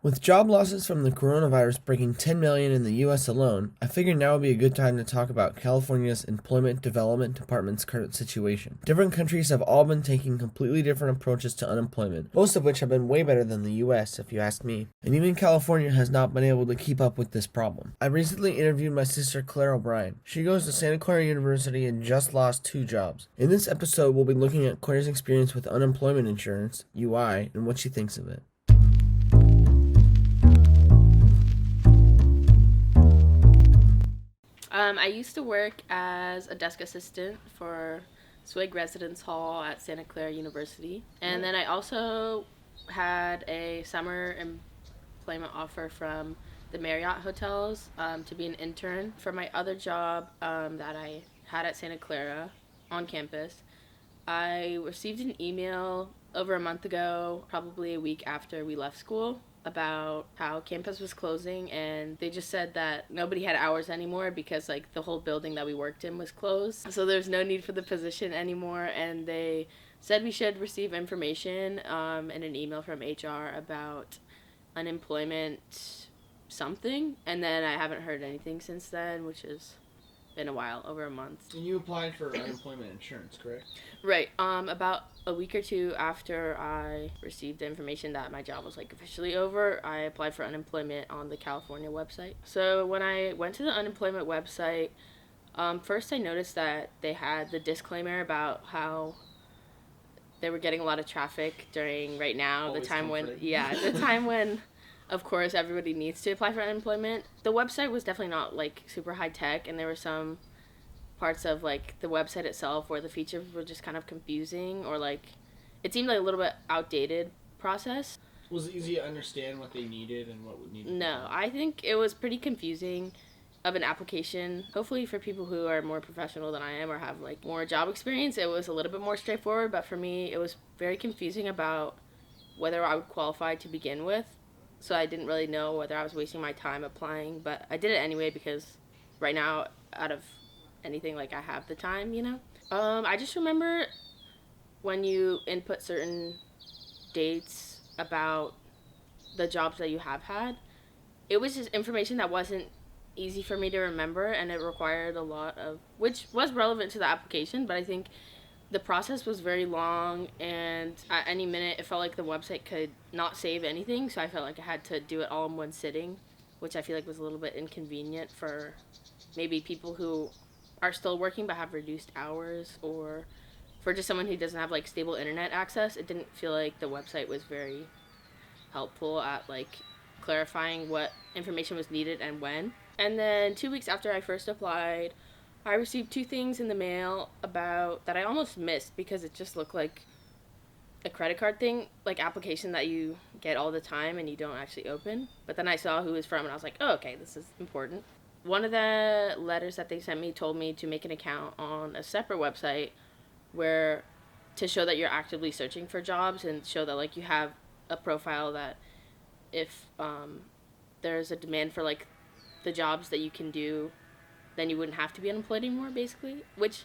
With job losses from the coronavirus breaking 10 million in the U.S. alone, I figured now would be a good time to talk about California's Employment Development Department's current situation. Different countries have all been taking completely different approaches to unemployment, most of which have been way better than the U.S., if you ask me. And even California has not been able to keep up with this problem. I recently interviewed my sister Claire O'Brien. She goes to Santa Clara University and just lost 2 jobs. In this episode, we'll be looking at Claire's experience with unemployment insurance, UI, and what she thinks of it. I used to work as a desk assistant for Swig Residence Hall at Santa Clara University. And then I also had a summer employment offer from the Marriott hotels to be an intern for my other job that I had at Santa Clara on campus. I received an email over a month ago, probably a week after we left school, about how campus was closing, and they just said that nobody had hours anymore because like the whole building that we worked in was closed, so there's no need for the position anymore. And they said we should receive information in an email from HR about unemployment something, and then I haven't heard anything since then, which has been a while, over a month. And you applied for unemployment insurance, correct? Right. About a week or two after I received the information that my job was like officially over, I applied for unemployment on the California website. So when I went to the unemployment website, first I noticed that they had the disclaimer about how they were getting a lot of traffic during right now, Always the time comforting. the time when of course everybody needs to apply for unemployment. The website was definitely not like super high tech, and there were some parts of like the website itself where the features were just kind of confusing, or like it seemed like a little bit outdated process. Was it easy to understand what they needed and what would need to be No, done? I think it was pretty confusing of an application. Hopefully for people who are more professional than I am or have like more job experience, it was a little bit more straightforward, but for me it was very confusing about whether I would qualify to begin with. So I didn't really know whether I was wasting my time applying, but I did it anyway because right now, out of anything, like I have the time, you know? I just remember when you input certain dates about the jobs that you have had, it was just information that wasn't easy for me to remember, and it required a lot of, which was relevant to the application, but I think the process was very long, and at any minute it felt like the website could not save anything, so I felt like I had to do it all in one sitting, which I feel like was a little bit inconvenient for maybe people who are still working but have reduced hours, or for just someone who doesn't have like stable internet access. It didn't feel like the website was very helpful at like clarifying what information was needed and when. And then 2 weeks after I first applied, I received 2 things in the mail about that I almost missed because it just looked like a credit card thing, like application that you get all the time and you don't actually open. But then I saw who it was from and I was like, oh, okay, this is important. One of the letters that they sent me told me to make an account on a separate website where to show that you're actively searching for jobs and show that like you have a profile that if there's a demand for like the jobs that you can do, then you wouldn't have to be unemployed anymore, basically, which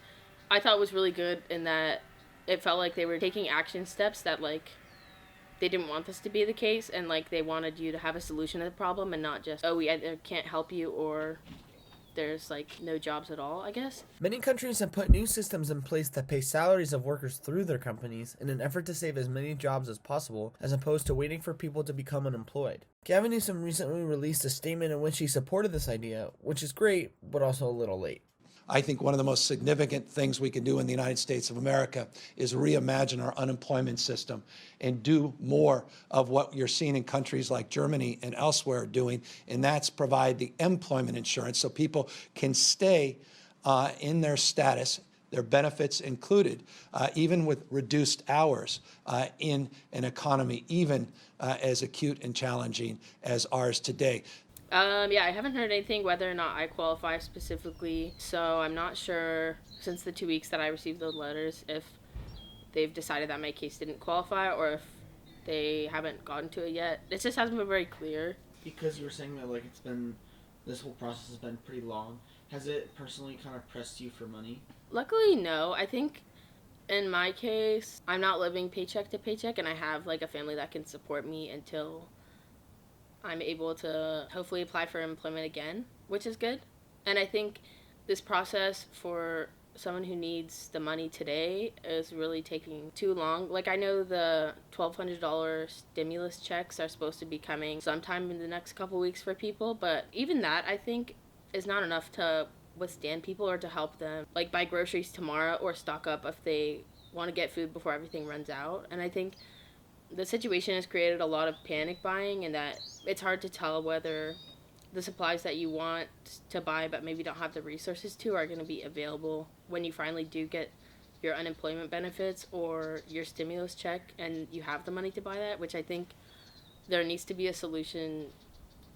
I thought was really good in that it felt like they were taking action steps that like they didn't want this to be the case, and like they wanted you to have a solution to the problem and not just, oh, we either can't help you or there's like no jobs at all, I guess. Many countries have put new systems in place that pay salaries of workers through their companies in an effort to save as many jobs as possible, as opposed to waiting for people to become unemployed. Gavin Newsom recently released a statement in which he supported this idea, which is great, but also a little late. I think one of the most significant things we can do in the United States of America is reimagine our unemployment system and do more of what you're seeing in countries like Germany and elsewhere doing, and that's provide the employment insurance so people can stay in their status, their benefits included, even with reduced hours in an economy even as acute and challenging as ours today. Yeah, I haven't heard anything whether or not I qualify specifically, so I'm not sure, since the 2 weeks that I received those letters, if they've decided that my case didn't qualify or if they haven't gotten to it yet. It just hasn't been very clear. Because you were saying that like this whole process has been pretty long. Has it personally kind of pressed you for money? Luckily, no. I think in my case, I'm not living paycheck to paycheck, and I have like a family that can support me until I'm able to hopefully apply for employment again, which is good. And I think this process for someone who needs the money today is really taking too long. Like, I know the $1,200 stimulus checks are supposed to be coming sometime in the next couple weeks for people, but even that, I think, is not enough to withstand people or to help them, like, buy groceries tomorrow or stock up if they want to get food before everything runs out. And I think the situation has created a lot of panic buying, and that it's hard to tell whether the supplies that you want to buy but maybe don't have the resources to are going to be available when you finally do get your unemployment benefits or your stimulus check and you have the money to buy that, which I think there needs to be a solution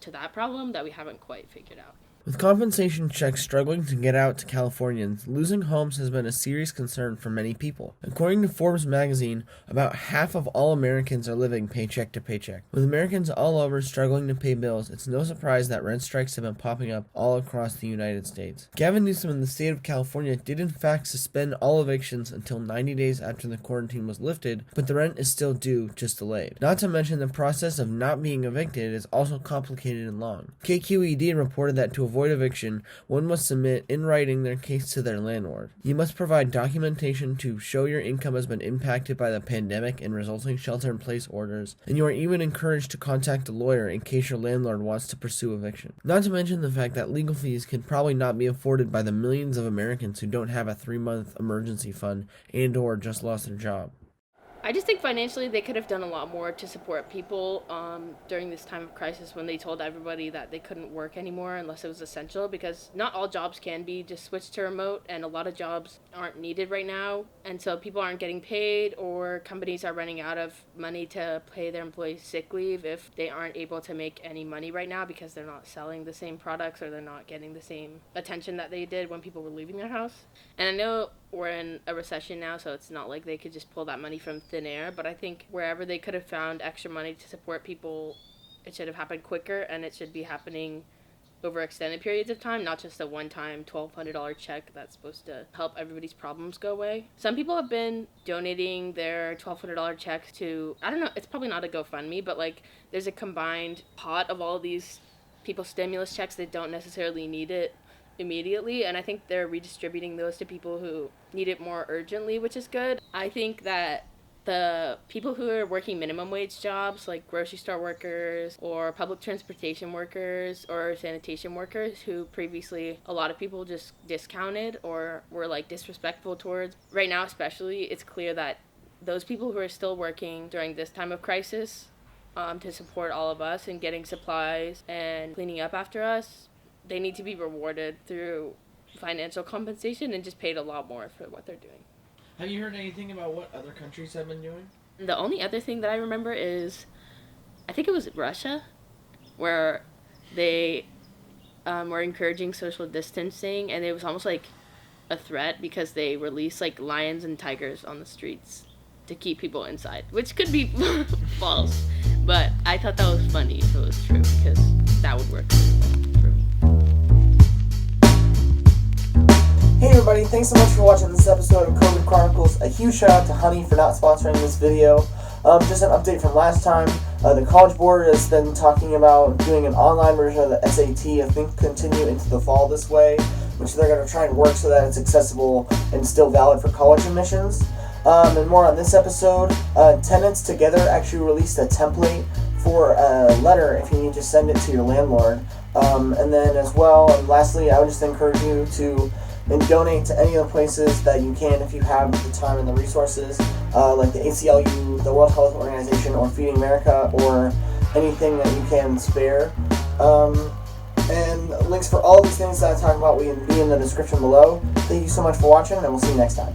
to that problem that we haven't quite figured out. With compensation checks struggling to get out to Californians, losing homes has been a serious concern for many people. According to Forbes magazine, about half of all Americans are living paycheck to paycheck. With Americans all over struggling to pay bills, it's no surprise that rent strikes have been popping up all across the United States. Gavin Newsom in the state of California did in fact suspend all evictions until 90 days after the quarantine was lifted, but the rent is still due, just delayed. Not to mention the process of not being evicted is also complicated and long. KQED reported that to avoid eviction, one must submit in writing their case to their landlord. You must provide documentation to show your income has been impacted by the pandemic and resulting shelter-in-place orders, and you are even encouraged to contact a lawyer in case your landlord wants to pursue eviction. Not to mention the fact that legal fees can probably not be afforded by the millions of Americans who don't have a 3-month emergency fund and/or just lost their job. I just think financially they could have done a lot more to support people during this time of crisis when they told everybody that they couldn't work anymore unless it was essential, because not all jobs can be just switched to remote, and a lot of jobs aren't needed right now, and so people aren't getting paid, or companies are running out of money to pay their employees sick leave if they aren't able to make any money right now because they're not selling the same products or they're not getting the same attention that they did when people were leaving their house. And I know we're in a recession now, so it's not like they could just pull that money from thin air, but I think wherever they could have found extra money to support people, it should have happened quicker, and it should be happening over extended periods of time, not just a one-time $1,200 check that's supposed to help everybody's problems go away. Some people have been donating their $1,200 checks to, I don't know, it's probably not a GoFundMe, but like there's a combined pot of all these people's stimulus checks that don't necessarily need it immediately, and I think they're redistributing those to people who need it more urgently, which is good. I think that the people who are working minimum wage jobs, like grocery store workers or public transportation workers or sanitation workers, who previously a lot of people just discounted or were like disrespectful towards, right now especially, it's clear that those people who are still working during this time of crisis to support all of us and getting supplies and cleaning up after us, they need to be rewarded through financial compensation and just paid a lot more for what they're doing. Have you heard anything about what other countries have been doing? The only other thing that I remember is, I think it was Russia, where they were encouraging social distancing, and it was almost like a threat because they released like lions and tigers on the streets to keep people inside, which could be false, but I thought that was funny if it was true, because that would work for me. Hey everybody, thanks so much for watching this episode of COVID Chronicles. A huge shout out to Honey for not sponsoring this video. Just an update from last time. The College Board has been talking about doing an online version of the SAT, I think continue into the fall this way, which they're going to try and work so that it's accessible and still valid for college admissions. And more on this episode. Tenants Together actually released a template for a letter if you need to send it to your landlord. And then as well, and lastly, I would just encourage you to donate to any of the places that you can if you have the time and the resources, like the ACLU, the World Health Organization, or Feeding America, or anything that you can spare. And links for all these things that I talk about will be in the description below. Thank you so much for watching, and we'll see you next time.